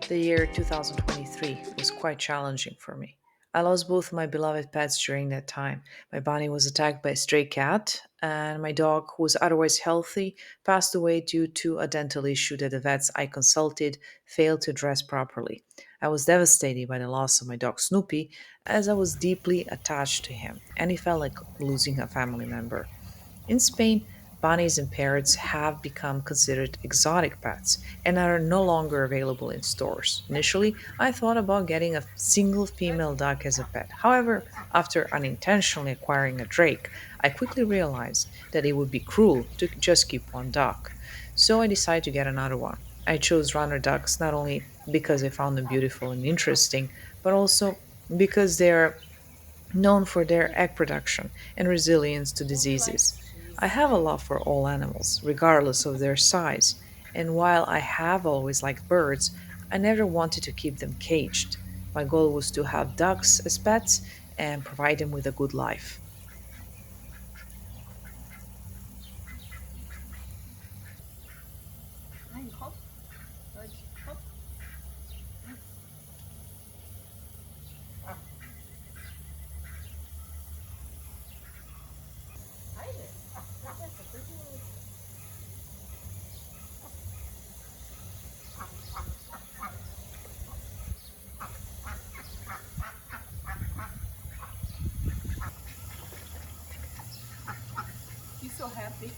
The year 2023 was quite challenging for me. I lost both my beloved pets during that time. My bunny was attacked by a stray cat, and my dog, who was otherwise healthy, passed away due to a dental issue that the vets I consulted failed to address properly. I was devastated by the loss of my dog Snoopy, as I was deeply attached to him, and it felt like losing a family member. In Spain, bunnies and parrots have become considered exotic pets and are no longer available in stores. Initially, I thought about getting a single female duck as a pet. However, after unintentionally acquiring a drake, I quickly realized that it would be cruel to just keep one duck. So I decided to get another one. I chose runner ducks not only because I found them beautiful and interesting, but also because they are known for their egg production and resilience to diseases. I have a love for all animals, regardless of their size, and while I have always liked birds, I never wanted to keep them caged. My goal was to have ducks as pets and provide them with a good life. He's so happy.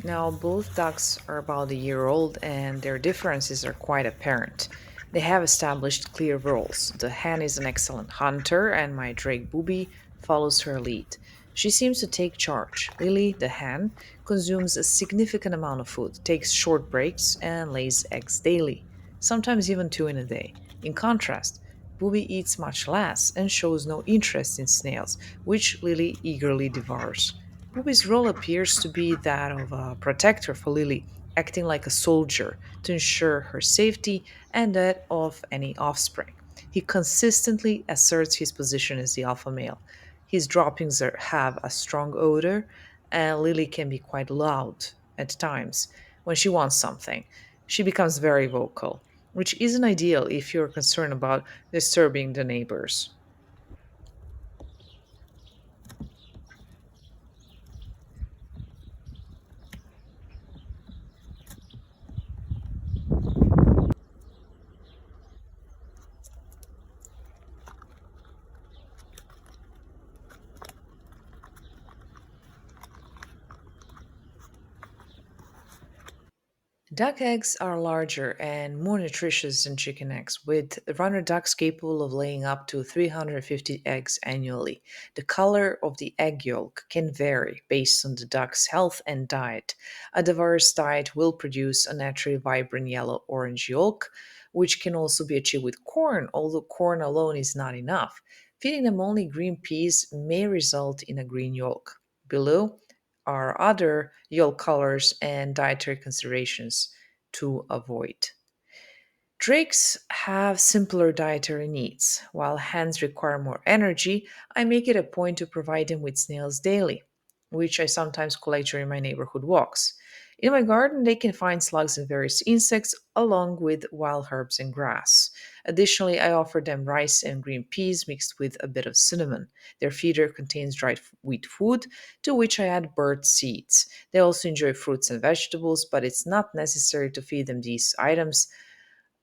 Now, both ducks are about a year old and their differences are quite apparent. They have established clear roles. The hen is an excellent hunter, and my drake Bubi follows her lead. She seems to take charge. Lily, the hen, consumes a significant amount of food, takes short breaks, and lays eggs daily, sometimes even two in a day. In contrast, Bubi eats much less and shows no interest in snails, which Lily eagerly devours. Bobby's role appears to be that of a protector for Lily, acting like a soldier to ensure her safety and that of any offspring. He consistently asserts his position as the alpha male. His have a strong odor, and Lily can be quite loud at times when she wants something. She becomes very vocal, which isn't ideal if you're concerned about disturbing the neighbors. Duck eggs are larger and more nutritious than chicken eggs, with runner ducks capable of laying up to 350 eggs annually. The color of the egg yolk can vary based on the duck's health and diet. A diverse diet will produce a naturally vibrant yellow orange yolk, which can also be achieved with corn, although corn alone is not enough. Feeding them only green peas may result in a green yolk. Below are other yolk colors and dietary considerations to avoid. Drakes have simpler dietary needs. While hens require more energy, I make it a point to provide them with snails daily, which I sometimes collect during my neighborhood walks. In my garden, they can find slugs and various insects, along with wild herbs and grass. Additionally, I offer them rice and green peas mixed with a bit of cinnamon. Their feeder contains dried wheat food, to which I add bird seeds. They also enjoy fruits and vegetables, but it's not necessary to feed them these items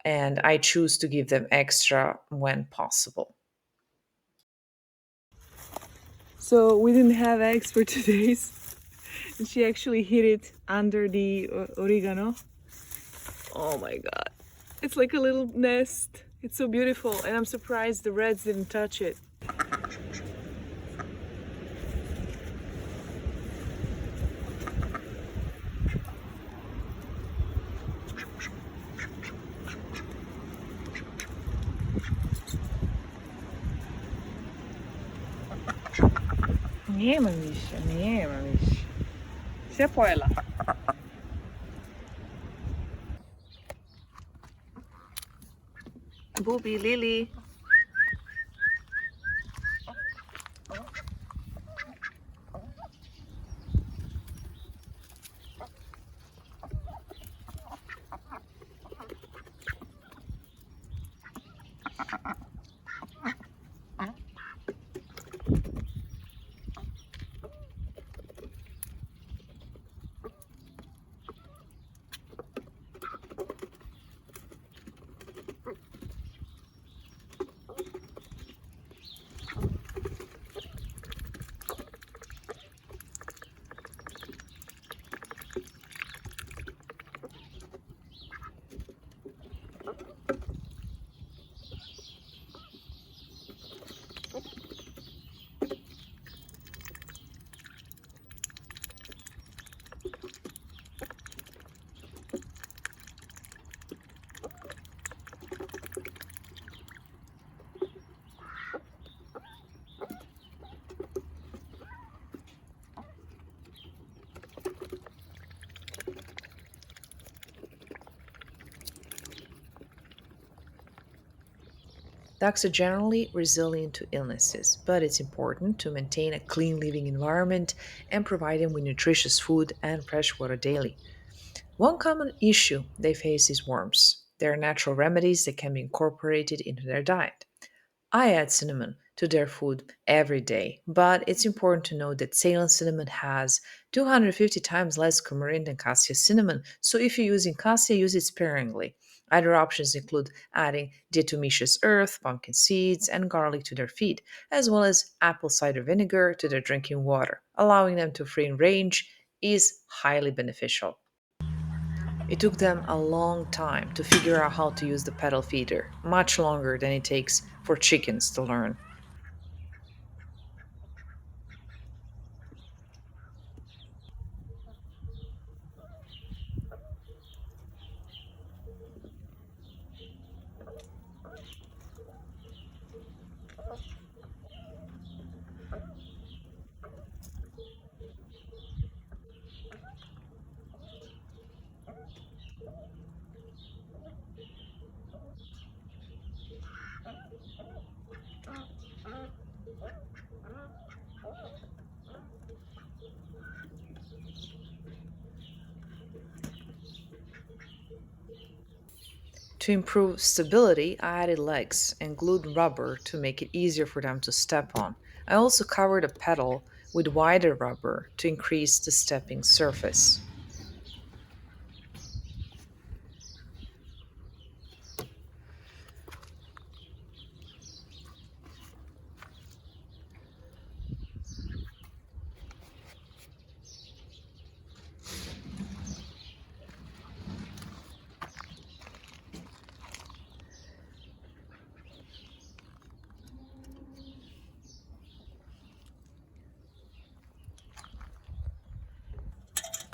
and I choose to give them extra when possible. So we didn't have eggs for 2 days, and she actually hid it under the oregano. Oh my god. It's like a little nest. It's so beautiful, and I'm surprised the reds didn't touch it. Nie ma misia, nie ma misia. Se pojela. Bubi, Lili. Ducks are generally resilient to illnesses, but it's important to maintain a clean living environment and provide them with nutritious food and fresh water daily. One common issue they face is worms. There are natural remedies that can be incorporated into their diet. I add cinnamon to their food every day, but it's important to know that Ceylon cinnamon has 250 times less coumarin than cassia cinnamon, so if you're using cassia, use it sparingly. Other options include adding diatomaceous earth, pumpkin seeds, and garlic to their feed, as well as apple cider vinegar to their drinking water. Allowing them to free range is highly beneficial. It took them a long time to figure out how to use the pedal feeder, much longer than it takes for chickens to learn. To improve stability, I added legs and glued rubber to make it easier for them to step on. I also covered a pedal with wider rubber to increase the stepping surface.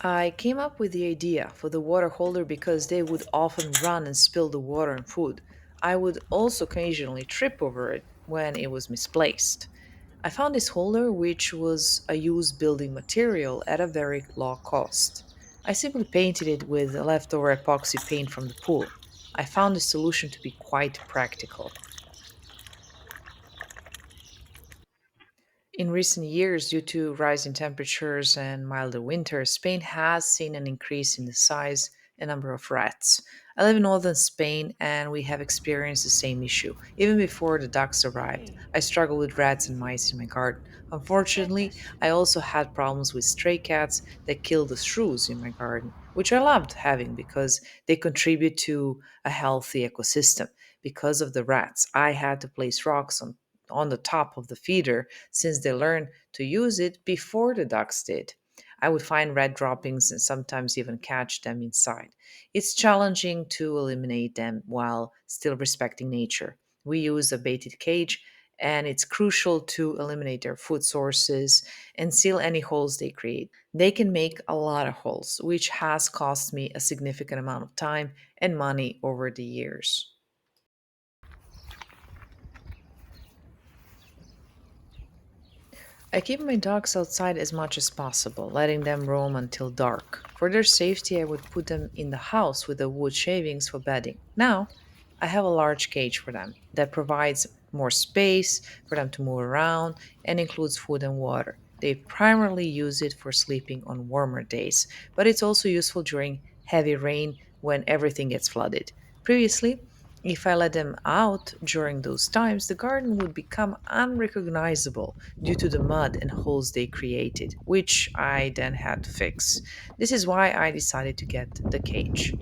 I came up with the idea for the water holder because they would often run and spill the water and food. I would also occasionally trip over it when it was misplaced. I found this holder, which was a used building material, at a very low cost. I simply painted it with leftover epoxy paint from the pool. I found the solution to be quite practical. In recent years, due to rising temperatures and milder winters, Spain has seen an increase in the size and number of rats. I live in northern Spain and we have experienced the same issue. Even before the ducks arrived, I struggled with rats and mice in my garden. Unfortunately, I also had problems with stray cats that killed the shrews in my garden, which I loved having because they contribute to a healthy ecosystem. Because of the rats, I had to place rocks on the top of the feeder since they learned to use it before the ducks did. I would find red droppings and sometimes even catch them inside. It's challenging to eliminate them while still respecting nature. We use a baited cage, and it's crucial to eliminate their food sources and seal any holes they create. They can make a lot of holes, which has cost me a significant amount of time and money over the years. I keep my dogs outside as much as possible, letting them roam until dark. For their safety, I would put them in the house with the wood shavings for bedding. Now, I have a large cage for them that provides more space for them to move around and includes food and water. They primarily use it for sleeping on warmer days, but it's also useful during heavy rain when everything gets flooded. Previously, if I let them out during those times, the garden would become unrecognizable due to the mud and holes they created, which I then had to fix. This is why I decided to get the cage.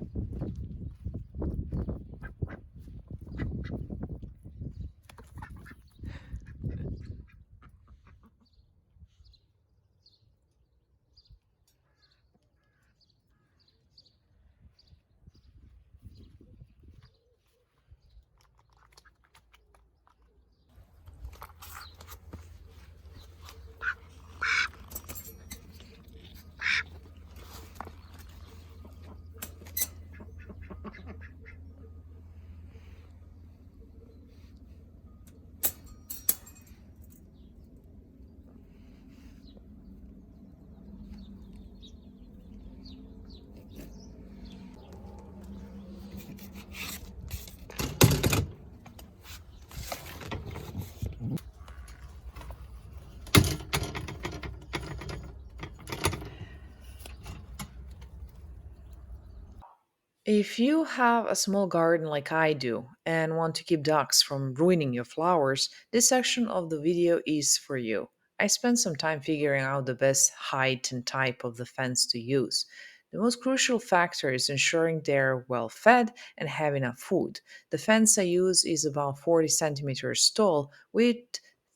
If you have a small garden like I do and want to keep ducks from ruining your flowers, this section of the video is for you. I spent some time figuring out the best height and type of the fence to use. The most crucial factor is ensuring they're well fed and have enough food. The fence I use is about 40 centimeters tall with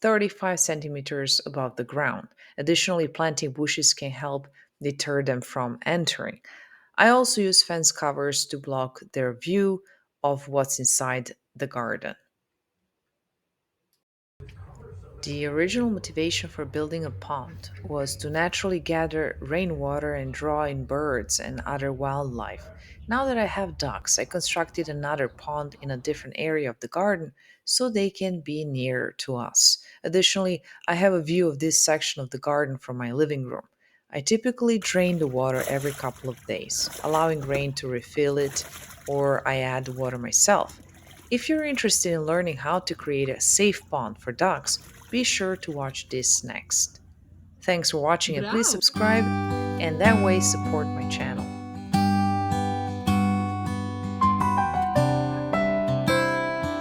35 centimeters above the ground. Additionally, planting bushes can help deter them from entering. I also use fence covers to block their view of what's inside the garden. The original motivation for building a pond was to naturally gather rainwater and draw in birds and other wildlife. Now that I have ducks, I constructed another pond in a different area of the garden so they can be nearer to us. Additionally, I have a view of this section of the garden from my living room. I typically drain the water every couple of days, allowing rain to refill it, or I add water myself. If you're interested in learning how to create a safe pond for ducks, be sure to watch this next. Thanks for watching and please Bravo! subscribe and that way support my channel.